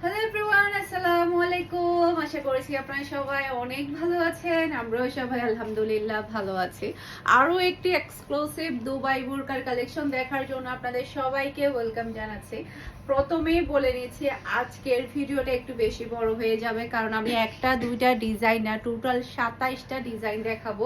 Hello everyone, আসসালামু আলাইকুম। আশা করছি আপনারা সবাই অনেক ভালো আছেন। আমরাও সবাই আলহামদুলিল্লাহ ভালো আছি। আরো একটি এক্সক্লুসিভ দুবাই বুরকার কালেকশন দেখার জন্য আপনাদের সবাইকে ওয়েলকাম জানাচ্ছি। প্রথমেই বলে নিচ্ছি, আজকের ভিডিওটা একটু বেশি বড় হয়ে যাবে, কারণ আমি একটা দুইটা ডিজাইন না, টোটাল 27টা ডিজাইন দেখাবো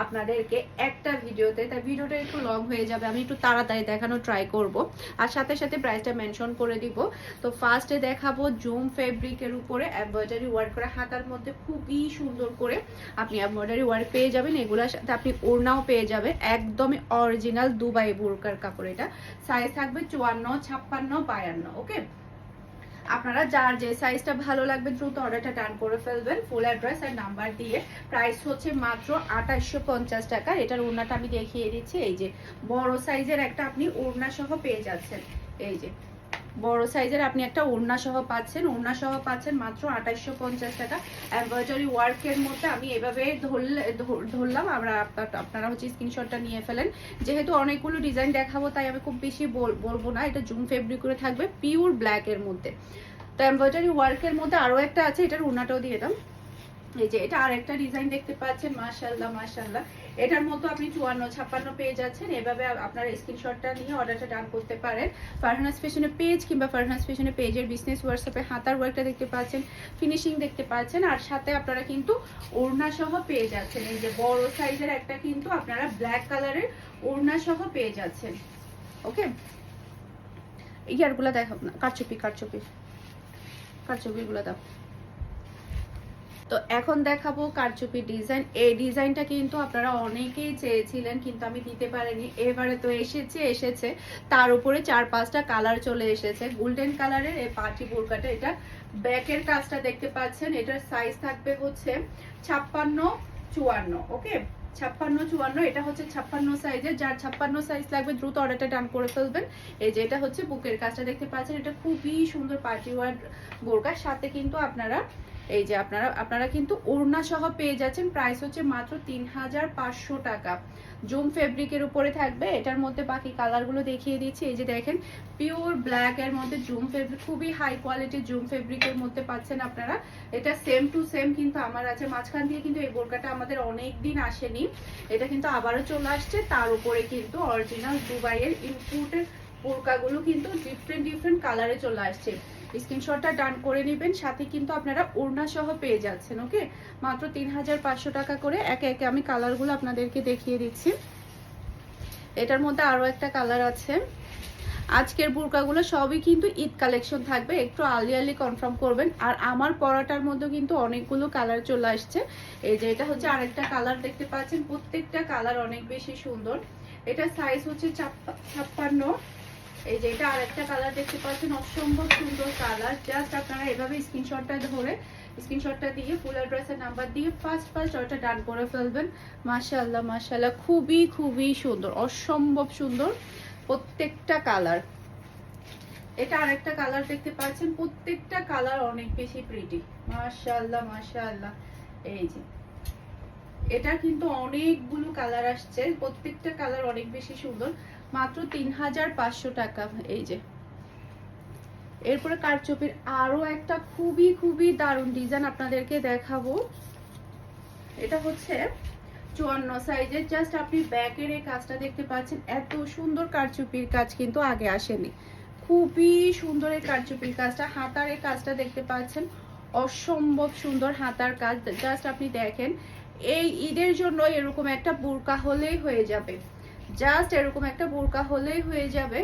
আপনাদেরকে একটা ভিডিওতে। তাই ভিডিওটা একটু লং হয়ে যাবে, আমি একটু তাড়াতাড়ি দেখানোর ট্রাই করব, আর সাথে সাথে প্রাইসটা মেনশন করে দিব। তো ফার্স্টে দেখাবো জুম ফেব্রিকের উপরে এমব্রয়ডারি ওয়ার্ক করা, হাতার মধ্যে খুবই সুন্দর করে আপনি এমব্রয়ডারি ওয়ার্ক পেয়ে যাবেন। এগুলোর সাথে আপনি ওড়নাও পেয়ে যাবেন, একদমই অরিজিনাল দুবাই বুরকার কাপড়। এটা সাইজ থাকবে 54, 56, 52। ওকে, আপনারা যার যে সাইজটা ভালো লাগবে দ্রুত অর্ডারটা ডান করে ফেলবেন, ফুল অ্যাড্রেস আর নাম্বার দিয়ে। প্রাইস হচ্ছে মাত্র 2850 টাকা। এটার ওড়নাটা আমি দেখিয়ে দিচ্ছি। এই যে বড় সাইজের একটা আপনি ওড়না সহ পেয়ে যাচ্ছেন। এই যে বড় সাইজের আপনি একটা ওড়না সহ পাচ্ছেন, ওড়না সহ পাচ্ছেন মাত্র 2850 টাকা। এমব্রয়ডারি ওয়ার্কের মধ্যে আমি এভাবে ধরলাম, আপনারা হচ্ছে স্ক্রিনশটটা নিয়ে ফেলেন। যেহেতু অনেকগুলো ডিজাইন দেখাবো তাই আমি খুব বেশি বলবো না। এটা জুম ফেব্রিক করে থাকবে, পিওর ব্ল্যাকের মধ্যে। তো এমব্রয়ডারি ওয়ার্কের মধ্যে আরো একটা আছে, এটার ওড়নাটাও দিয়ে দাম। এই যে এটা আরেকটা ডিজাইন দেখতে পাচ্ছেন, মাশাআল্লাহ মাশাআল্লাহ। এটার মতো আপনি 54, 56 পেয়ে যাচ্ছেন। এভাবে আপনারা স্ক্রিনশটটা নিয়ে অর্ডারটা ডান করতে পারেন। ফারহানাস ফ্যাশনের পেজ কিংবা ফারহানাস ফ্যাশনের পেজের বিজনেস হোয়াটসঅ্যাপে হাতার ওয়ার্কটা দেখতে পাচ্ছেন, ফিনিশিং দেখতে পাচ্ছেন, আর সাথে আপনারা কিন্তু ওড়না সহ পেয়ে যাচ্ছেন। এই যে বড় সাইজের একটা কিন্তু আপনারা ব্ল্যাক কালারের ওড়না সহ পেয়ে যাচ্ছেন। ওকে, ইয়ারগুলো দেখাবো না, কারচুপিগুলো দাও। তো এখন দেখাবো কারচুপি ডিজাইন। এই ডিজাইনটা কিন্তু আপনারা অনেকেই চেয়েছিলেন, কিন্তু আমি দিতে পারিনি। এবারে তো এসেছে তার উপরে 4-5টা কালার চলে এসেছে। গোল্ডেন কালারের এই পার্টি বোরকাটা, এটা ব্যাকের কাজটা দেখতে পাচ্ছেন। এটার সাইজ থাকবে হচ্ছে 56, 54। ওকে, 56, 54। এটা হচ্ছে 56 সাইজের। যার 56 সাইজ লাগবে দ্রুত অর্ডারটা ডান করে ফেলবেন। এই যে এটা হচ্ছে বুকের কাজটা দেখতে পাচ্ছেন। এটা খুবই সুন্দর পার্টি ওয়ার বোরকার সাথে কিন্তু আপনারা এই যে আপনারা কিন্তু ওড়না সহ পেয়ে যাচ্ছেন। প্রাইস হচ্ছে মাত্র 3500 টাকা। জুম ফেব্রিকের উপরে থাকবে। এটার মধ্যে বাকি কালারগুলো দেখিয়ে দিচ্ছি। এই যে দেখেন, পিওর ব্ল্যাক এর মধ্যে জুম ফেব্রিক, খুবই হাই কোয়ালিটির জুম ফেব্রিকের মধ্যে পাচ্ছেন আপনারা। এটা সেম টু সেম কিন্তু আমার আছে। মাঝখান দিয়ে কিন্তু এই বোরকাটা আমাদের অনেক দিন আসেনি, এটা কিন্তু আবারও চলে আসছে। তার উপরে কিন্তু অরিজিনাল দুবাইয়ের ইম্পোর্টেড বোরকাগুলো কিন্তু ডিফারেন্ট কালারে চলে আসছে। স্ক্রিনশটটা ডান করে নেবেন, সাথে কিন্তু আপনারা ওড়না সহ পেয়ে যাচ্ছেন। ওকে, মাত্র 3500 টাকা করে। একে একে আমি কালারগুলো আপনাদেরকে দেখিয়ে দিচ্ছি। এটার মধ্যে আরো একটা কালার আছে। আজকের বোরকাগুলো সবই কিন্তু ঈদ কালেকশন থাকবে, একটু আর্লি কনফার্ম করবেন। আর আমার পরাটার মধ্যে কিন্তু অনেকগুলো কালার চলে আসছে। এই যে এটা হচ্ছে আরেকটা কালার দেখতে পাচ্ছেন, প্রত্যেকটা কালার অনেক বেশি সুন্দর। এটা সাইজ হচ্ছে 56। এই যে এটা আরেকটা কালার দেখতে পাচ্ছেন, অসম্ভব সুন্দর কালার। জাস্ট আপনারা এভাবে স্ক্রিনশটটা দিয়ে ফুল অ্যাড্রেসের নাম্বার দিয়ে ফার্স্ট অর্ডারটা ডান করে ফেলবেন। মাশাআল্লাহ মাশাআল্লাহ, খুবই সুন্দর, অসম্ভব সুন্দর প্রত্যেকটা কালার। এটা আরেকটা কালার দেখতে পাচ্ছেন, প্রত্যেকটা কালার অনেক বেশি প্রিটি। মাশাআল্লাহ মাশাআল্লাহ। এই যে এটা কিন্তু অনেকগুলো কালার আসছে, প্রত্যেকটা কালার অনেক বেশি সুন্দর। মাত্র 3500 টাকা। এই যে এরপরে কারচুপির আরো একটা খুবই দারুণ ডিজাইন আপনাদেরকে দেখাবো। এটা হচ্ছে 54 সাইজের। জাস্ট আপনি ব্যাকের এই কাজটা দেখতে পাচ্ছেন, এত সুন্দর কারচুপির কাজ কিন্তু আগে আসেনি। খুবই সুন্দর এই কারচুপির কাজটা। হাতার এই কাজটা দেখতে পাচ্ছেন, অসম্ভব সুন্দর হাতার কাজ। জাস্ট আপনি দেখেন, এই ঈদের জন্য এরকম একটা বোরকা হলেই হয়ে যাবে। জাস্ট এরকম একটা বোরকা হলেই হয়ে যাবে।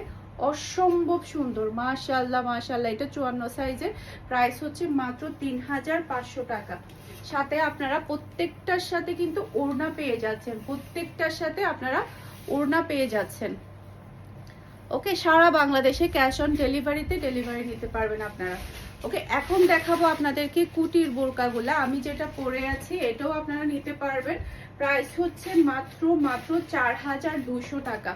অসম্ভব সুন্দর, মাশাআল্লাহ মাশাআল্লাহ। এটা 54 সাইজের। প্রাইস হচ্ছে মাত্র 3500 টাকা। সাথে আপনারা প্রত্যেকটার সাথে কিন্তু ওড়না পেয়ে যাচ্ছেন, প্রত্যেকটার সাথে আপনারা ওড়না পেয়ে যাচ্ছেন। ওকে, সারা বাংলাদেশে ক্যাশ অন ডেলিভারিতে ডেলিভারি নিতে পারবেন আপনারা। ওকে, এখন দেখাবো আপনাদেরকে কুটির বোরকাগুলা। আমি যেটা পরে আছি এটাও আপনারা নিতে পারবেন। প্রাইস হচ্ছে মাত্র 4200 টাকা।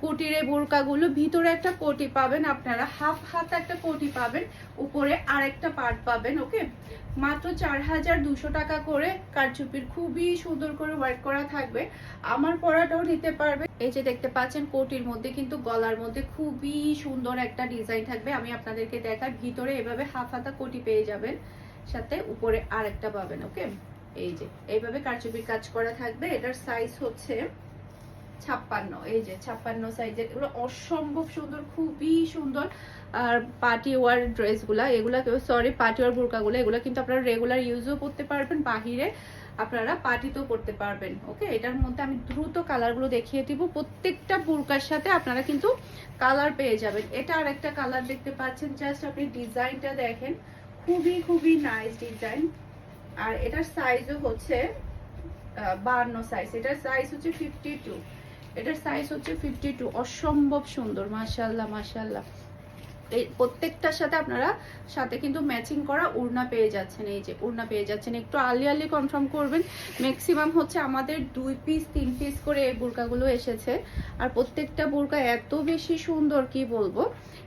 কোটির এই বোরকাগুলো ভিতরে একটা কোটি পাবেন আপনারা, হাফ হাত একটা কোটি পাবেন, উপরে আরেকটা পার্ট পাবেন। ওকে, মাত্র 4200 টাকা করে কারচুপির খুবই সুন্দর করে ওয়ার্ক করা থাকবে। আমার পরাটাও নিতে পারবে। এই যে দেখতে পাচ্ছেন কোটির মধ্যে কিন্তু গলার মধ্যে খুবই সুন্দর একটা ডিজাইন থাকবে। আমি আপনাদেরকে দেখাই, ভিতরে এভাবে হাফ হাতা কোটি পেয়ে যাবেন, সাথে উপরে আরেকটা পাবেন। ওকে, এই যে এইভাবে কারচুপির কাজ করা থাকবে। এটার সাইজ হচ্ছে 56। এই যে 56 সাইজের, এগুলো অসম্ভব সুন্দর, খুবই সুন্দর। আর পার্টি ওয়ার ড্রেসগুলা, এগুলা সরি পার্টি ওয়ার বোরকাগুলো, এগুলো কিন্তু আপনারা রেগুলার ইউজও করতে পারবেন, বাহিরে আপনারা পার্টিতেও করতে পারবেন। ওকে, এটার মধ্যে আমি দ্রুত কালারগুলো দেখিয়ে দিব। প্রত্যেকটা বোরকার সাথে আপনারা কিন্তু কালার পেয়ে যাবেন। এটা আর একটা কালার দেখতে পাচ্ছেন, জাস্ট আপনি ডিজাইনটা দেখেন, খুবই খুবই নাইস ডিজাইন। আর এটার সাইজও হচ্ছে 52 সাইজ, এটার সাইজ হচ্ছে 52, এটার সাইজ হচ্ছে 52। অসম্ভব সুন্দর, মাশাআল্লাহ মাশাআল্লাহ। এই প্রত্যেকটার সাথে আপনারা সাথে কিন্তু ম্যাচিং করা ওড়না পেয়ে যাচ্ছেন। এই যে ওড়না পেয়ে যাচ্ছেন, একটু আর্লি কনফার্ম করবেন। ম্যাক্সিমাম হচ্ছে আমাদের 2 পিস 3 পিস করে এই বোরকাগুলো এসেছে, আর প্রত্যেকটা বোরকা এত বেশি সুন্দর কি বলবো।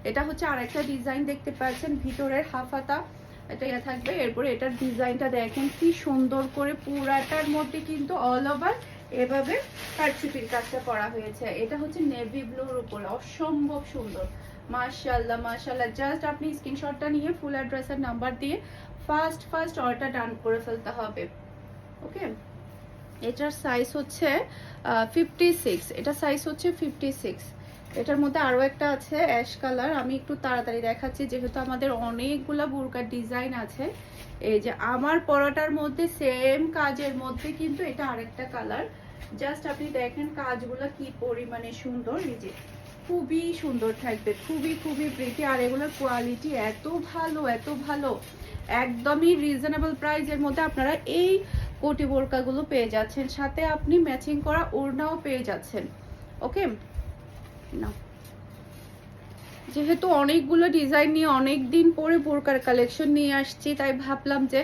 এটা হচ্ছে আরেকটা ডিজাইন দেখতে পাচ্ছেন, ভিতরের হাফ হাতা এটা থাকবে। এরপরে এটার ডিজাইনটা দেখেন কি সুন্দর করে, পুরাটার মধ্যে কিন্তু অল ওভার এভাবে কারচুপির কাজটা করা হয়েছে। এটা হচ্ছে নেভি ব্লুর উপরে, অসম্ভব সুন্দর, মাশাআল্লাহ মাশাআল্লাহ। জাস্ট আপনি স্ক্রিনশটটা নিয়ে ফুল অ্যাড্রেসের নাম্বার দিয়ে ফার্স্ট অর্ডার ডান করে ফেলতে হবে। ওকে, এটার সাইজ হচ্ছে 56, এটা সাইজ হচ্ছে 56। এটার মধ্যে আরো একটা আছে অ্যাশ কালার, আমি একটু তাড়াতাড়ি দেখাচ্ছি যেহেতু আমাদের অনেকগুলা বোরকার ডিজাইন আছে। এই যে আমার পরাটার মধ্যে সেম কাজের মধ্যে কিন্তু এটা আরেকটা কালার। জাস্ট আপনি দেখেন কাজগুলো কি পরিমাণে সুন্দর, এই যে খুবই সুন্দর থাকবে, খুবই খুবই প্রিটি। আর এগুলোর কোয়ালিটি এত ভালো এত ভালো, একদমই রিজনেবল প্রাইসের মধ্যে আপনারা এই কোটি বোরকাগুলো পেয়ে যাচ্ছেন, সাথে আপনি ম্যাচিং করা ওড়নাও পেয়ে যাচ্ছেন। ওকে না, যেহেতু অনেকগুলো ডিজাইন নিয়ে অনেক দিন পরে বোরকার কালেকশন নিয়ে আসছি, তাই ভাবলাম যে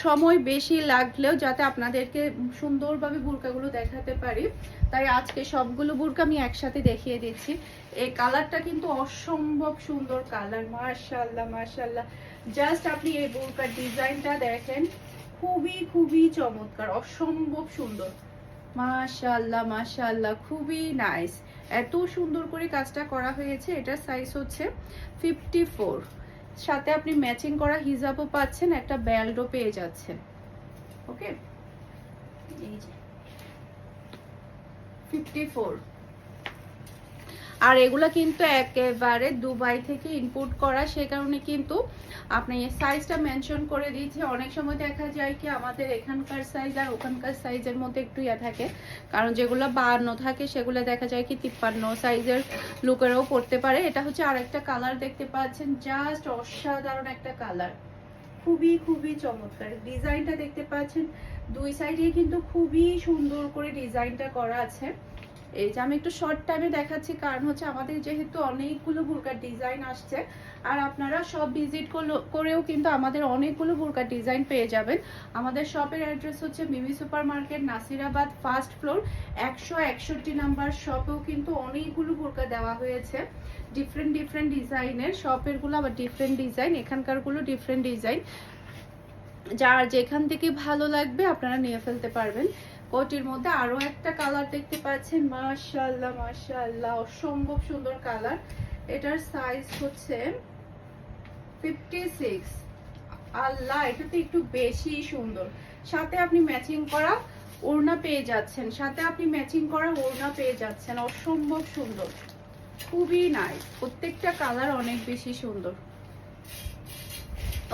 সময় বেশি লাগলেও যাতে আপনাদেরকে সুন্দরভাবে বোরকাগুলো দেখাতে পারি, তাই আজকে সবগুলো বোরকা আমি একসাথে দেখিয়ে দিচ্ছি। এই কালারটা কিন্তু অসম্ভব সুন্দর কালার, মাশাআল্লাহ মাশাআল্লাহ। জাস্ট আপনি এই বোরকার ডিজাইনটা দেখেন, খুবই খুবই চমৎকার, অসম্ভব সুন্দর, মাশাআল্লাহ মাশাআল্লাহ, খুবই নাইস। এত সুন্দর করে কাজটা করা হয়েছে। এটার সাইজ হচ্ছে 54, সাথে আপনি ম্যাচিং করা হিজাবও পাচ্ছেন, একটা বেল্টও পেয়ে যাচ্ছেন। ওকে, এই যে 54। আর এগুলা কিন্তু একেবারে দুবাই থেকে ইম্পোর্ট করা, সে কারণে কিন্তু আপনি সাইজটা মেনশন করে দিয়েছি। অনেক সময় দেখা যায় কি আমাদের এখানকার সাইজ আর ওখানকার সাইজের মধ্যে একটু থাকে, কারণ যেগুলো 52 থাকে সেগুলো দেখা যায় কি 53 সাইজের লোকেরাও পড়তে পারে। এটা হচ্ছে আরেকটা কালার দেখতে পাচ্ছেন, জাস্ট অসাধারণ একটা কালার, খুবই খুবই চমৎকার। ডিজাইনটা দেখতে পাচ্ছেন, দুই সাইডে কিন্তু খুবই সুন্দর করে ডিজাইনটা করা আছে। এই যে আমি একটু শর্ট টাইমে দেখাচ্ছি, কারণ হচ্ছে আমাদের যেহেতু অনেকগুলো বোরকার ডিজাইন আসছে, আর আপনারা সব ভিজিট করেও কিন্তু আমাদের অনেকগুলো বোরকার ডিজাইন পেয়ে যাবেন। আমাদের শপের অ্যাড্রেস হচ্ছে Mimi super market, Nasirabad, first floor, 161 number শপেও কিন্তু অনেকগুলো বোরকা দেওয়া হয়েছে, ডিফারেন্ট ডিজাইনের। শপের গুলো আবার ডিফারেন্ট ডিজাইন, এখানকার গুলো ডিফারেন্ট ডিজাইন, যার যেখান থেকে ভালো লাগবে আপনারা নিয়ে ফেলতে পারবেন। কোটির মধ্যে আরো একটা কালার দেখতে পাচ্ছেন, মাশাআল্লাহ মাশাআল্লাহ, অসম্ভব সুন্দর কালার। এটার সাইজ হচ্ছে 56। আল্লাহ, এটা তো একটু বেশি সুন্দর। সাথে আপনি ম্যাচিং করা ওড়না পেয়ে যাচ্ছেন, সাথে আপনি ম্যাচিং করা ওড়না পেয়ে যাচ্ছেন, অসম্ভব সুন্দর, খুবই নাইস। প্রত্যেকটা কালার অনেক বেশি সুন্দর।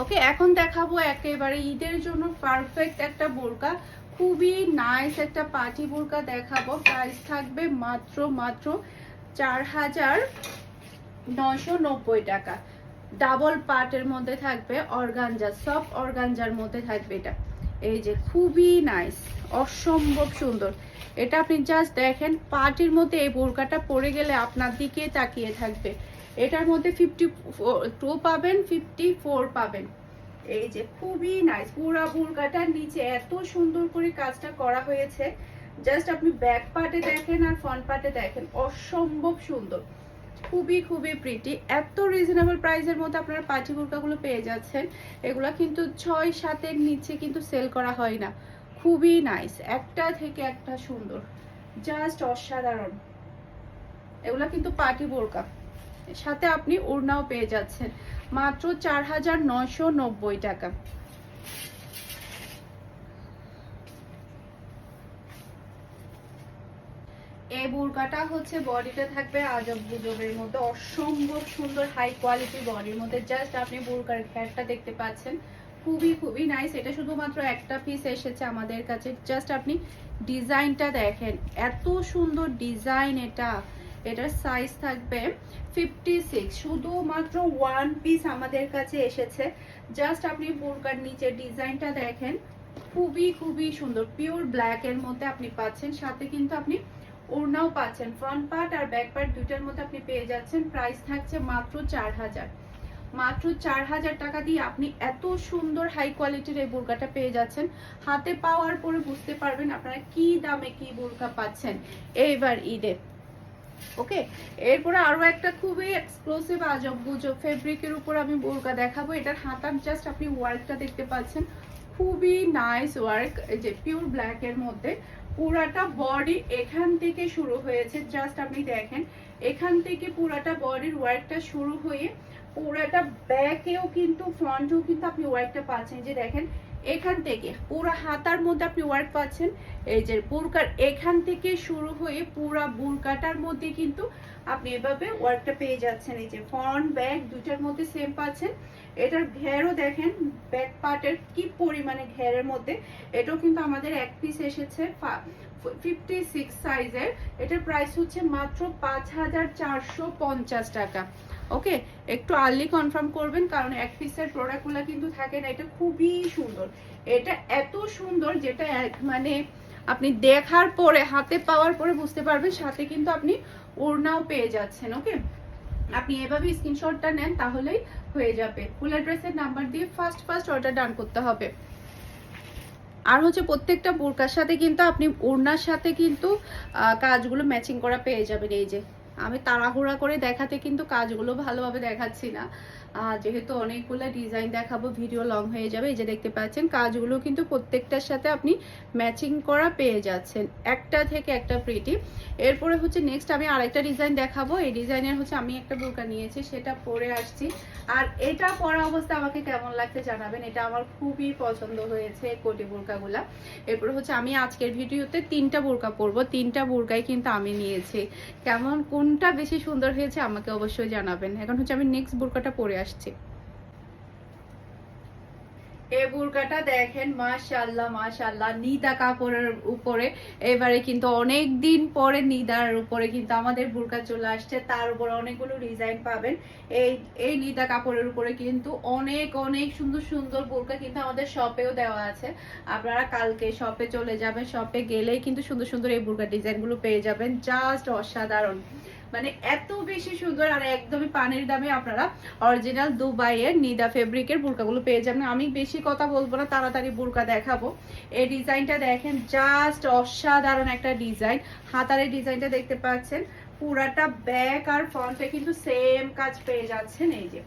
ওকে, এখন দেখাবো একেবারে ঈদের জন্য পারফেক্ট একটা বোরকা, খুবই নাইস একটা পার্টি বোরকা দেখাবো। প্রাইস থাকবে মাত্র 4990 টাকা। ডাবল পার্টের মধ্যে থাকবে, অর্গানজা, সফট অর্গানজার মধ্যে থাকবে এটা। এই যে খুবই নাইস, অসম্ভব সুন্দর। এটা আপনি জাস্ট দেখেন, পার্টির মধ্যে এই বোরকাটা পরে গেলে আপনার দিকে তাকিয়ে থাকবে। এটার মধ্যে 52 পাবেন, 54 পাবেন। এই যে খুবই নাইস, পুরা বোরকাটার নিচে এত সুন্দর করে কাজটা করা হয়েছে, জাস্ট আপনি ব্যাক পার্টে দেখেন আর ফ্রন্ট পার্টে দেখেন, অসম্ভব সুন্দর, খুবই খুবই প্রিটি। এত রিজনেবল প্রাইসের মধ্যে আপনারা পার্টি বোরকাগুলো পেয়ে যাচ্ছেন। এগুলো কিন্তু 6-7-এর নিচে কিন্তু সেল করা হয় না। খুবই নাইস, একটা থেকে একটা সুন্দর, জাস্ট অসাধারণ। এগুলা কিন্তু পার্টি বোরকা, সাথে আপনি ওড়নাও পেয়ে যাচ্ছেন মাত্র 4990 টাকা। এই বোরকাটা হচ্ছে বডিটা থাকবে আজব গুজবের মধ্যে, অসম্ভব সুন্দর হাই কোয়ালিটি বডির মধ্যে। জাস্ট আপনি বোরকার ঘেরটা দেখতে পাচ্ছেন, খুবই খুবই নাইস। এটা শুধুমাত্র একটা পিস এসেছে আমাদের কাছে। জাস্ট আপনি ডিজাইনটা দেখেন, এত সুন্দর ডিজাইন। এটার সাইজ থাকবে 56, শুধুমাত্র ওয়ান পিস আমাদের কাছে এসেছে। জাস্ট আপনি বোরকার নিচে ডিজাইনটা দেখেন, খুবই খুবই সুন্দর, পিওর ব্ল্যাক এর মধ্যে আপনি পাচ্ছেন। সাথে কিন্তু আপনি ওড়নাও পাচ্ছেন, ফ্রন্ট পার্ট আর ব্যাক পার্ট দুইটার মধ্যে আপনি পেয়ে যাচ্ছেন। প্রাইস থাকছে মাত্র 4000, মাত্র 4000 টাকা দিয়ে আপনি এত সুন্দর হাই কোয়ালিটির এই বোরকাটা পেয়ে যাচ্ছেন। হাতে পাওয়ার পরে বুঝতে পারবেন আপনারা কি দামে কি বোরকা পাচ্ছেন এইবার ঈদে। ওকে, এরপরে আরো একটা খুবই এক্সক্লুসিভ আজব গুজব ফেব্রিকের উপর আমি বোরকা দেখাবো। এটার হাতার জাস্ট আপনি ওয়ার্কটা দেখতে পাচ্ছেন, খুবই নাইস ওয়ার্ক, এই যে পিওর ব্ল্যাক এর মধ্যে। পুরাটা বডি এখান থেকে শুরু হয়েছে, জাস্ট আপনি দেখেন এখান থেকে পুরাটা বডির ওয়ার্কটা শুরু হয়ে পুরাটা ব্যাকেও কিন্তু ফ্রন্টেও কিন্তু আপনি ওয়ার্কটা পাচ্ছেন। যে দেখেন এখান থেকে পুরো হাতার মধ্যে আপনি ওয়ার্ক পাচ্ছেন। এই যে বুরকার এখান থেকে শুরু হয়ে পুরা বুরকাটার মধ্যে কিন্তু আপনি এভাবে ওয়ার্কটা পেয়ে যাচ্ছেন। এই যে ফ্রন্ট ব্যাক দুটার মধ্যে সেম পাচ্ছেন। এটার ঘেরও দেখেন, ব্যাক পার্টের কি পরিমাণে ঘেরের মধ্যে। এটাও কিন্তু আমাদের এক পিস এসেছে 56 সাইজের। এটার প্রাইস হচ্ছে মাত্র 5450 টাকা। ওকে, একটু আর্লি কনফার্ম করবেন, কারণ এক পিসের প্রোডাক্টগুলো কিন্তু থাকে না। এটা খুবই সুন্দর, এটা এত সুন্দর যেটা মানে আপনি দেখার পরে হাতে পাওয়ার পরে বুঝতে পারবেন। সাথে কিন্তু আপনি ওড়নাও পেয়ে যাচ্ছেন। ওকে, আপনি এভাবে স্ক্রিনশটটা নেন তাহলেই হয়ে যাবে। ফুল অ্যাড্রেসের নাম্বার দিয়ে ফার্স্ট অর্ডার ডান করতে হবে। আর হচ্ছে প্রত্যেকটা বোরকার সাথে কিন্তু আপনি ওড়নার সাথে কিন্তু কাজগুলো ম্যাচিং করা পেয়ে যাবেন। এই যে আমি তাড়াহুড়া করে দেখাতে কিন্তু কাজগুলো ভালোভাবে দেখাচ্ছি না, যেহেতু অনেকগুলো ডিজাইন দেখাবো, ভিডিও লং হয়ে যাবে। এই যে দেখতে পাচ্ছেন কাজগুলো কিন্তু প্রত্যেকটার সাথে আপনি ম্যাচিং করা পেয়ে যাচ্ছেন, একটা থেকে একটা প্রিটি। এরপরে হচ্ছে নেক্সট আমি আরেকটা ডিজাইন দেখাবো। এই ডিজাইনের হচ্ছে আমি একটা বোরকা নিয়েছি, সেটা পরে আসছি। আর এটা পরা অবস্থা আমাকে কেমন লাগছে জানাবেন। এটা আমার খুবই পছন্দ হয়েছে কোটি বোরকাগুলা। এরপরে হচ্ছে আমি আজকের ভিডিওতে 3টা বোরকা পরবো, 3টা বোরকাই কিন্তু আমি নিয়েছি। কেমন কোনটা বেশি সুন্দর হয়েছে আমাকে অবশ্যই জানাবেন। এখন হচ্ছে আমি নেক্সট বোরকাটা পরে আসছি। এই বোরকাটা দেখেন, মাশাআল্লাহ মাশাআল্লাহ, নিদা কাপড়ের উপরে। এবারে কিন্তু অনেক দিন পরে নিদার উপরে কিন্তু আমাদের বোরকা চলে আসছে, তার উপরে অনেকগুলো ডিজাইন পাবেন। এই নিদা কাপড়ের উপরে কিন্তু অনেক অনেক সুন্দর সুন্দর বোরকা কিন্তু আমাদের শপেও দেওয়া আছে। আপনারা কালকে শপে চলে যাবেন, শপে গেলেই কিন্তু সুন্দর সুন্দর এই বোরকা ডিজাইনগুলো পেয়ে যাবেন। জাস্ট অসাধারণ, মানে এত বেশি সুন্দর। আর একদমই পানির দামে আপনারা অরিজিনাল দুবাইয়ের নিদা ফেব্রিকের বোরকাগুলো পেয়ে যাবেন। আমি বেশি কথা বলবো না, তাড়াতাড়ি বোরকা দেখাবো। এই ডিজাইনটা দেখেন, জাস্ট অসাধারণ একটা ডিজাইন। হাতার এই ডিজাইনটা দেখতে পাচ্ছেন, পুরাটা ব্যাক আর ফ্রন্টে কিন্তু সেম কাজ পেয়ে যাচ্ছেন। এই যে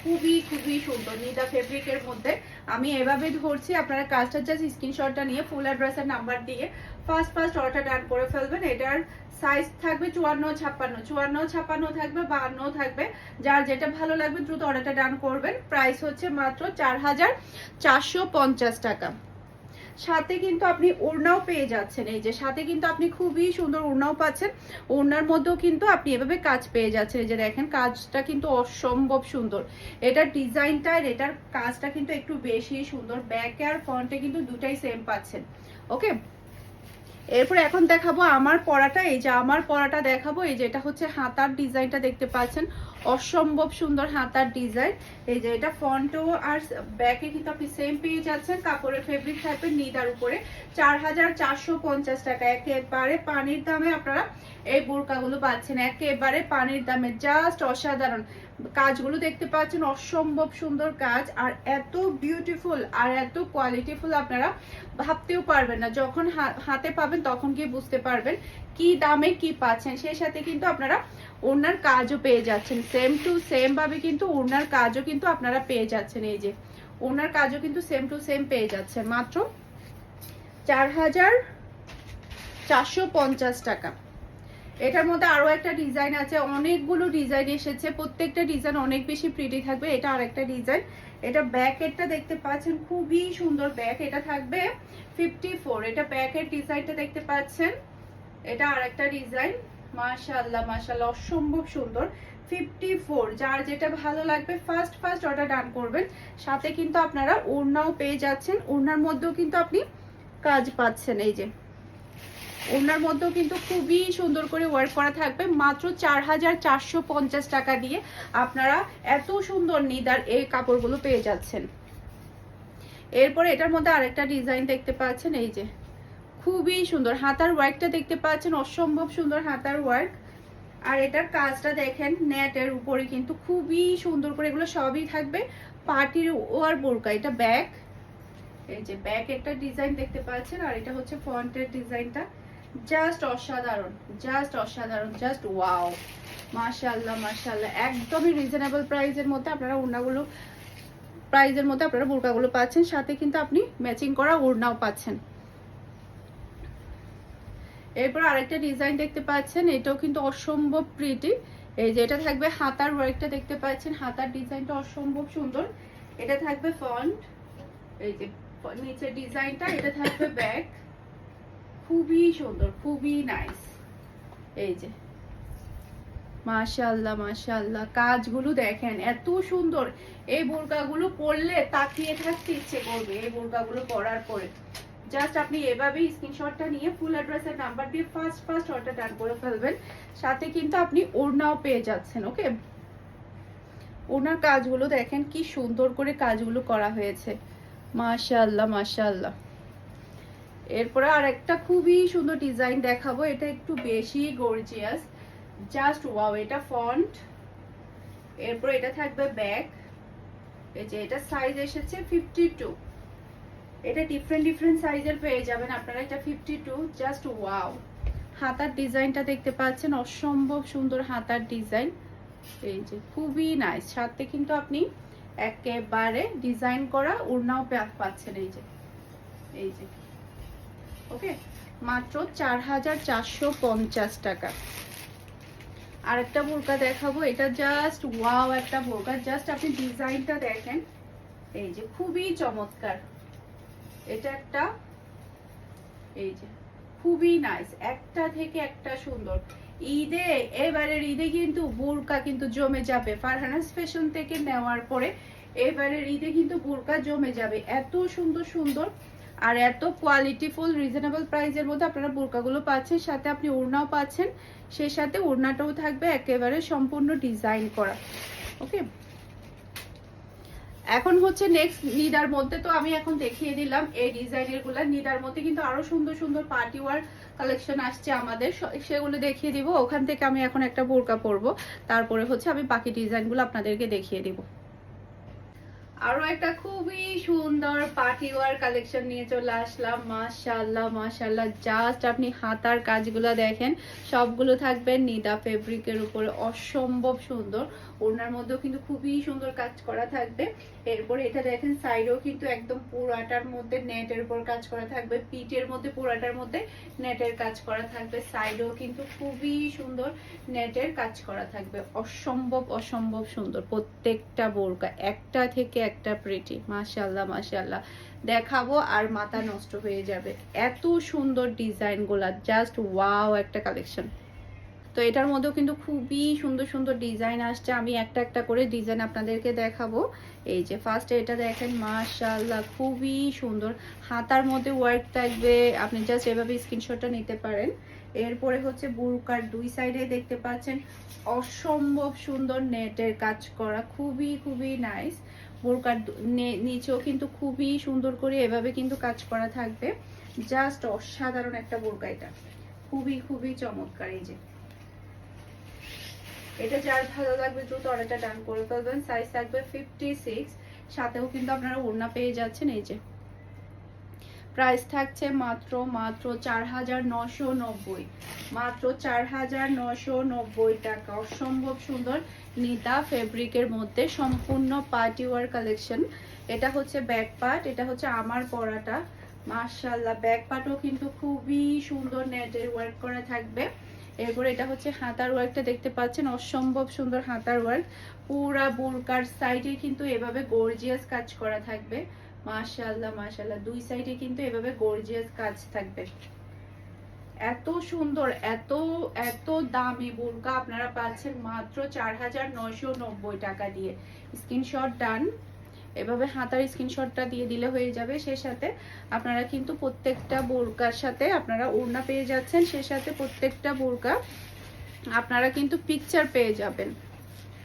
খুবই খুবই সুন্দর নিদা ফেব্রিকের মধ্যে। আমি এভাবে ধরছি, আপনারা কাজটা জাস্ট স্ক্রিনশটটা নিয়ে ফুল অ্যাড্রেসের নাম্বার দিয়ে ফার্স্ট অর্ডার ডান করে ফেলবেন। এটার সাইজ থাকবে 54-56 থাকবে, 52 থাকবে। যার যেটা ভালো লাগবে দ্রুত অর্ডারটা ডান করবেন। প্রাইস হচ্ছে মাত্র 4450 টাকা। সাথে কিন্তু আপনি ওড়নাও পেয়ে যাচ্ছেন। এই যে সাথে কিন্তু আপনি খুবই সুন্দর ওড়নাও পাচ্ছেন। ওড়নার মধ্যেও কিন্তু আপনি এভাবে কাজ পেয়ে যাচ্ছেন। এই যে দেখেন কাজটা কিন্তু অসম্ভব সুন্দর। এটার ডিজাইনটা আর এটার কাজটা কিন্তু একটু বেশি সুন্দর। ব্যাকে আর ফ্রন্টে কিন্তু দুটাই সেম পাচ্ছেন। ওকে, এরপর এখন দেখাবো আমার পরাটা। এই যে আমার পরাটা দেখাবো। এই যে এটা হচ্ছে হাতার ডিজাইনটা দেখতে পাচ্ছেন, অসম্ভব সুন্দর হাতার ডিজাইন। এই যে এটা ফ্রন্টও আর ব্যাকে কিন্তু আপনি সেম পেয়ে যাচ্ছেন। কাপড়ের ফেব্রিক টাইপের নিদার উপরে 4450 টাকা। একেবারে পানির দামে আপনারা এই বোরকাগুলো পাচ্ছেন, একেবারে পানির দামে। জাস্ট অসাধারণ, কাজগুলো দেখতে পাচ্ছেন অসম্ভব সুন্দর কাজ, আর এত বিউটিফুল আর এত কোয়ালিটিফুল আপনারা ভাবতেও পারবেন না। যখন হাতে পাবেন তখন গিয়ে বুঝতে পারবেন কি দামে কি পাচ্ছেন। সেই সাথে কিন্তু আপনারা ওড়নার কাজও পেয়ে যাচ্ছেন, সেম টু সেম ভাবে কিন্তু ওড়নার কাজও কিন্তু আপনারা পেয়ে যাচ্ছেন। এই যে ওড়নার কাজও কিন্তু সেম টু সেম পেয়ে যাচ্ছেন মাত্র ৪,৪৫০ টাকা। এটার মধ্যে আরো একটা ডিজাইন আছে, অনেকগুলো ডিজাইন এসেছে, প্রত্যেকটা ডিজাইন অনেক বেশি প্রিটি থাকবে। এটা আরেকটা ডিজাইন, এটা ব্যাকেটটা দেখতে পাচ্ছেন খুবই সুন্দর ব্যাক, এটা থাকবে 54। এটা ব্যাকের ডিজাইনটা দেখতে পাচ্ছেন, এটা আরেকটা ডিজাইন। মাশাআল্লাহ মাশাআল্লাহ অসম্ভব সুন্দর 54। যার যেটা ভালো লাগবে ফার্স্ট অর্ডার ডান করবেন। সাথে কিন্তু আপনারা ওড়নাও পেয়ে যাচ্ছেন, ওড়নার মধ্যেও কিন্তু আপনি কাজ পাচ্ছেন। এই যে ওনার মধ্যেও কিন্তু খুবই সুন্দর করে ওয়ার্ক করা থাকবে মাত্র ৪,৪৫০ টাকা দিয়ে আপনারা এত সুন্দর নিদার এই কাপড়গুলো পেয়ে যাচ্ছেন। এরপরে এটার মধ্যে আরেকটা ডিজাইন দেখতে পাচ্ছেন, এই যে খুবই সুন্দর হাতার ওয়ার্কটা দেখতে পাচ্ছেন, অসম্ভব সুন্দর হাতার ওয়ার্ক। আর এটার কাজটা দেখেন নেটের উপরে কিন্তু খুবই সুন্দর করে, এগুলো সবই থাকবে পার্টির ওয়ার বোরকা। এটা ব্যাক, এই যে ব্যাক একটা ডিজাইন দেখতে পাচ্ছেন, আর এটা হচ্ছে ফ্রন্টের ডিজাইনটা। জাস্ট অসাধারণ, জাস্ট অসাধারণ, জাস্ট ওয়াও, মাশাআল্লাহ মাশাআল্লাহ। একদমই রিজনেবল প্রাইসের মধ্যে আপনারা ওড়নাগুলো আপনারা বোরকাগুলো পাচ্ছেন, সাথে কিন্তু আপনি ম্যাচিং করা ওড়নাও পাচ্ছেন। এরপর আরেকটা ডিজাইন দেখতে পাচ্ছেন, এটাও কিন্তু অসম্ভব প্রিটি। এই যে এটা থাকবে হাতার ওয়ার্কটা দেখতে পাচ্ছেন, হাতার ডিজাইনটা অসম্ভব সুন্দর। এটা থাকবে ফ্রন্ট, এই যে নিচের ডিজাইনটা, এটা থাকবে ব্যাক, খুবই সুন্দর, খুবই নাইস। এই যে মাশাআল্লাহ মাশাআল্লাহ, কাজগুলো দেখেন এত সুন্দর। এই বোরকাগুলো পরলে তাকিয়ে থাকতে ইচ্ছে করবে এই বোরকাগুলো পরার পরে। জাস্ট আপনি এভাবে স্ক্রিনশটটা নিয়ে ফুল অ্যাড্রেসের নাম্বার দিয়ে ফার্স্ট অর্ডার ডান করে ফেলবেন। সাথে কিন্তু আপনি ওড়নাও পেয়ে যাচ্ছেন। ওকে, ওড়নার কাজগুলো দেখেন কি সুন্দর করে কাজগুলো করা হয়েছে, মাশাআল্লাহ মাশাআল্লাহ। এরপরে আর একটা খুবই সুন্দর ডিজাইন দেখাবো, এটা একটু বেশি গর্জিয়াস, জাস্ট ওয়াও। এটা ফ্রন্ট, এরপর এটা থাকবে ব্যাক। এই যে এটা সাইজ এসেছে 52, এটা ডিফারেন্ট সাইজের পেয়ে যাবেন আপনারা, এটা 52, জাস্ট ওয়াও। হাতার ডিজাইনটা দেখতে পাচ্ছেন, অসম্ভব সুন্দর হাতার ডিজাইন। এই যে খুবই নাইস, সাথে কিন্তু আপনি একেবারে ডিজাইন করা ওড়নাও পাচ্ছেন। এই যে ওকে, মাত্র ৪,৪৫০ টাকা। আরেকটা বোরকা দেখাবো, এটা জাস্ট ওয়াও একটা বোরকা, জাস্ট আপনি ডিজাইনটা দেখেন, এই যে খুবই চমৎকার। এটা একটা, এই যে খুবই নাইস, একটা থেকে একটা সুন্দর। ঈদে, এবারের ঈদে কিন্তু বোরকা কিন্তু জমে যাবে। ফারহানাস ফ্যাশন থেকে নেওয়ার পরে এবারের ঈদে কিন্তু বোরকা জমে যাবে। এত সুন্দর সুন্দর আর এত কোয়ালিটিফুল রিজনেবল প্রাইসের মধ্যে আপনারা বোরকাগুলো পাচ্ছেন, সাথে আপনি ওড়নাও পাচ্ছেন। সেই সাথে ওড়নাটাও থাকবে একেবারে সম্পূর্ণ ডিজাইন করা। ওকে, এখন হচ্ছে নেক্সট নিডার মধ্যে, তো আমি এখন দেখিয়ে দিলাম এই ডিজাইনের গুলা। নিডার মধ্যে কিন্তু আরো সুন্দর সুন্দর পার্টি ওয়ার কালেকশন আসছে আমাদের, সেগুলো দেখিয়ে দিব। ওখান থেকে আমি এখন একটা বোরকা পরবো, তারপরে হচ্ছে আমি বাকি ডিজাইনগুলো আপনাদেরকে দেখিয়ে দিব। আরো একটা খুবই সুন্দর পার্টি ওয়ার কালেকশন নিয়ে চলে আসলাম। মাশাআল্লাহ মাশাআল্লাহ, জাস্ট আপনি হাতার কাজগুলো দেখেন, সবগুলো থাকবে নিদা ফেব্রিকের উপরে, অসম্ভব সুন্দর। ওড়নার মধ্যেও কিন্তু খুবই সুন্দর কাজ করা থাকবে। এরপরে এটা দেখেন সাইডেও কিন্তু একদম পুরাটার মধ্যে নেটের উপর কাজ করা থাকবে, পিঠের মধ্যে পুরাটার মধ্যে নেটের কাজ করা থাকবে, সাইডেও কিন্তু খুবই সুন্দর নেটের কাজ করা থাকবে। অসম্ভব সুন্দর প্রত্যেকটা বোরকা, একটা থেকে একটা প্রিটি। মাশাআল্লাহ মাশাআল্লাহ, দেখাবো আর মাথা নষ্ট হয়ে যাবে, এত সুন্দর ডিজাইন গুলা, জাস্ট ওয়াও একটা কালেকশন। তো এটার মধ্যেও কিন্তু খুবই সুন্দর সুন্দর ডিজাইন আসছে, আমি একটা একটা করে ডিজাইন আপনাদেরকে দেখাবো। এই যে ফার্স্টে এটা দেখেন, মাশাআল্লাহ খুবই সুন্দর, হাতার মধ্যে ওয়ার্ক থাকবে, আপনি জাস্ট এভাবে স্ক্রিনশটটা নিতে পারেন। এরপরে হচ্ছে বুরকার দুই সাইডে দেখতে পাচ্ছেন অসম্ভব সুন্দর নেটের কাজ করা, খুবই নাইস। বুরকার নিচেও কিন্তু খুবই সুন্দর করে এভাবে কিন্তু কাজ করা থাকবে, জাস্ট অসাধারণ একটা বুরকা, এটা খুবই চমৎকার। এই যে এটা যার ভালো লাগবে দ্রুত অর্ডারটা ডান করে ফেলবেন। সাইজ থাকবে 56, সাথেও কিন্তু আপনারা ওড়না পেয়ে যাচ্ছেন। এই যে প্রাইস থাকছে মাত্র 4,990, মাত্র 4,990 টাকা। অসম্ভব সুন্দর নিতা ফেব্রিকের মধ্যে সম্পূর্ণ পার্টি ওয়ার কালেকশন। এটা হচ্ছে ব্যাক পার্ট, এটা হচ্ছে আমার পরাটা। মাশাআল্লাহ, ব্যাক পার্টও কিন্তু খুবই সুন্দর নেটের ওয়ার্ক করা থাকবে। এরপরে এটা হচ্ছে হাতার ওয়ার্কটা দেখতে পাচ্ছেন, অসম্ভব সুন্দর হাতার ওয়ার্ক। পুরা বুরকার সাইডে কিন্তু এভাবে গর্জিয়াস কাজ করা থাকবে। মাশাআল্লাহ মাশাআল্লাহ, দুই সাইডে কিন্তু এভাবে গর্জিয়াস কাজ থাকবে। এত সুন্দর, এত এত দামি বুরকা আপনারা পাচ্ছেন মাত্র 4,990 টাকা দিয়ে। স্ক্রিনশট ডান, এভাবে হাতার স্ক্রিনশটটা দিয়ে দিলে হয়ে যাবে। সে সাথে আপনারা কিন্তু প্রত্যেকটা বোরকার সাথে আপনারা ওড়না পেয়ে যাচ্ছেন, সে সাথে প্রত্যেকটা বোরকা আপনারা কিন্তু পিকচার পেয়ে যাবেন।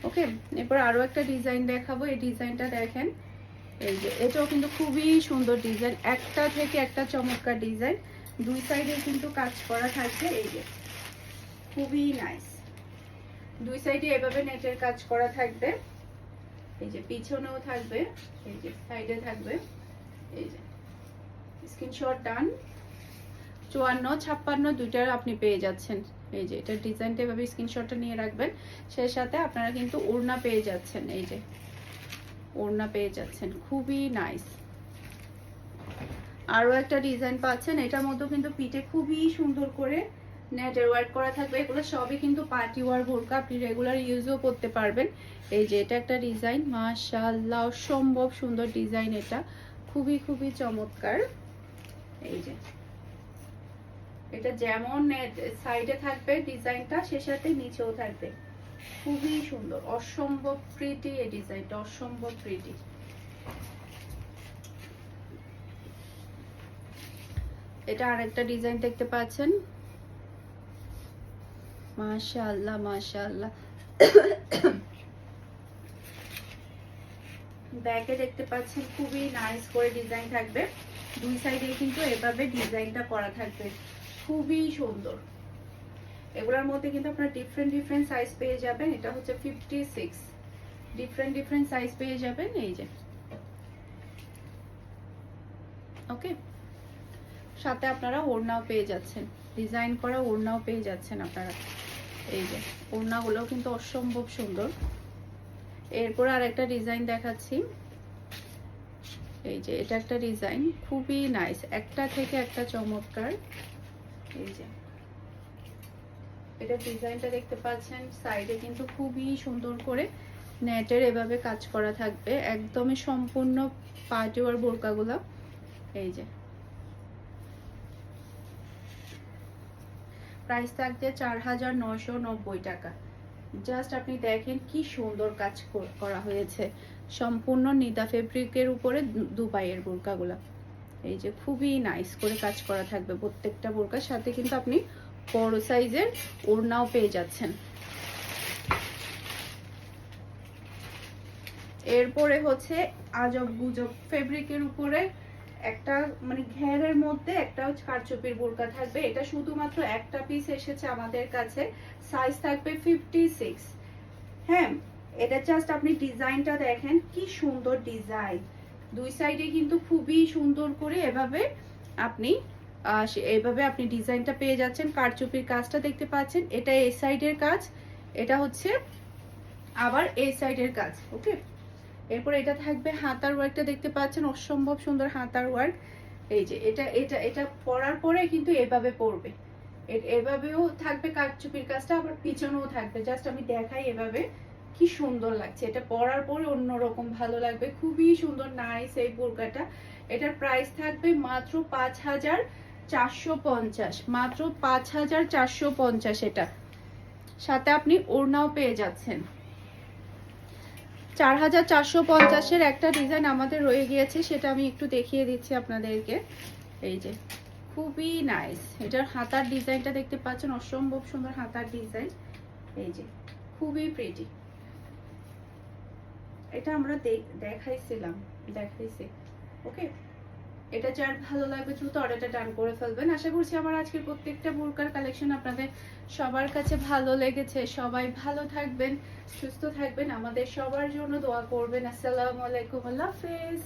ওকে, এরপর আরো একটা ডিজাইন দেখাবো। এই ডিজাইনটা দেখেন, এই যে এটাও কিন্তু খুবই সুন্দর ডিজাইন, একটা থেকে একটা চমৎকার ডিজাইন। দুই সাইডে কিন্তু কাজ করা থাকবে। এই যে খুবই নাইস, দুই সাইডে এভাবে নেটের কাজ করা থাকবে। এই যে পিছনেও থাকবে, এই যে সাইডে থাকবে। এই যে স্ক্রিনশট ডান, 54, 56 দুইটার আপনি পেয়ে যাচ্ছেন। এই যে এটা ডিজাইনটা এভাবে স্ক্রিনশটটা নিয়ে রাখবেন। সেই সাথে আপনারা কিন্তু ওড়না পেয়ে যাচ্ছেন, এই যে ওড়না পেয়ে যাচ্ছেন, খুবই নাইস। আরো একটা ডিজাইন পাচ্ছেন, এটার মধ্যে কিন্তু পিঠে খুবই সুন্দর করে নেটের ওয়ার্ক করা থাকবে। এগুলো সবই কিন্তু পার্টি ওয়ার বোরকা, আপনি রেগুলার ইউজও করতে পারবেন। এই যে এটা একটা ডিজাইন, মাশাআল্লাহ অসম্ভব সুন্দর ডিজাইন, এটা খুবই খুবই চমৎকার। এই যে এটা যেমন সাইডে থাকবে ডিজাইনটা, সে সাথে নিচেও থাকবে, খুবই সুন্দর, অসম্ভব প্রিটি। এই ডিজাইনটা অসম্ভব প্রিটি। এটা আরেকটা ডিজাইন দেখতে পাচ্ছেন, মাশাআল্লাহ মাশাআল্লাহ। ব্যাকে দেখতে পাচ্ছেন খুবই নাইস করে ডিজাইন থাকবে, দুই সাইডে কিন্তু এভাবে ডিজাইনটা করা থাকবে, খুবই সুন্দর। এগুলোর মধ্যে কিন্তু আপনারা ডিফারেন্ট ডিফারেন্ট সাইজ পেয়ে যাবেন। এটা হচ্ছে 56, ডিফারেন্ট ডিফারেন্ট সাইজ পেয়ে যাবেন। এই যে ওকে, সাথে আপনারা ওড়নাও পেয়ে যাচ্ছেন, ডিজাইন করা ওড়নাও পেয়ে যাচ্ছেন আপনারা। এই যে ওড়নাগুলোও কিন্তু অসম্ভব সুন্দর। এরপর আর একটা ডিজাইন দেখাচ্ছি। এই যে এটা একটা ডিজাইন, খুবই নাইস, একটা থেকে একটা চমৎকার। এই যে এটা ডিজাইনটা দেখতে পাচ্ছেন, সাইডে কিন্তু খুবই সুন্দর করে নেটের এভাবে কাজ করা থাকবে, একদমই সম্পূর্ণ পার্টি ওয়ার বোরকাগুলো। এই যে প্রাইস থাকছে 4,990 টাকা। জাস্ট আপনি দেখেন কি সুন্দর কাজ করা হয়েছে, সম্পূর্ণ নিদা ফেব্রিকের উপরে দুবাইয়ের বোরকাগুলো। এই যে খুবই নাইস করে কাজ করা থাকবে প্রত্যেকটা বোরকার সাথে, কিন্তু আপনি বড় সাইজের ওড়নাও পেয়ে যাচ্ছেন। এরপরে হচ্ছে আজব গুজব ফেব্রিকের উপরে একটা মানে ঘেরের মধ্যে একটা কারচুপির বোরকা থাকবে। এটা শুধুমাত্র একটা পিস এসেছে আমাদের কাছে, সাইজ থাকবে 56। হ্যাঁ, এটা জাস্ট আপনি ডিজাইনটা দেখেন কি সুন্দর ডিজাইন, দুই সাইডে কিন্তু খুবই সুন্দর করে এভাবে আপনি এইভাবে আপনি ডিজাইনটা পেয়ে যাচ্ছেন। কারচুপির কাজটা দেখতে পাচ্ছেন, এটা এই সাইডের কাজ, এটা হচ্ছে আবার এই সাইডের কাজ। ওকে, এরপর এটা থাকবে হাতার ওয়ার্কটা দেখতে পাচ্ছেন, অসম্ভব সুন্দর হাতার ওয়ার্ক। এই যে এটা এটা এটা পরার পরে কিন্তু এভাবে পরবে, এভাবেও থাকবে কারচুপির কাজটা, আবার পিছনেও থাকবে। জাস্ট আমি দেখাই এভাবে কি সুন্দর লাগছে, এটা পরার পরে অন্যরকম ভালো লাগবে, খুবই সুন্দর নাইস এই বোরকাটা। এটার প্রাইস থাকবে মাত্র 5,450, মাত্র 5,450। এটা সাথে আপনি ওড়নাও পেয়ে যাচ্ছেন। 4,450-এর একটা ডিজাইন আমাদের রয়ে গিয়েছে, সেটা আমি একটু দেখিয়ে দিচ্ছি আপনাদেরকে। এই যে খুবই নাইস, এটার হাতার ডিজাইনটা দেখতে পাচ্ছেন, অসম্ভব সুন্দর হাতার ডিজাইন। এই যে খুবই প্রিটি, এটা আমরা দেখাইছি। ওকে, এটা যার ভালো লাগবে দ্রুত অর্ডারটা ডান করে ফেলবেন। আশা করছি আমার আজকের প্রত্যেকটা বোরকার কালেকশন আপনাদের সবার কাছে ভালো লেগেছে। সবাই ভালো থাকবেন, সুস্থ থাকবেন, আমাদের সবার জন্য দোয়া করবেন। আসসালামু আলাইকুম, আল্লাহ হাফেজ।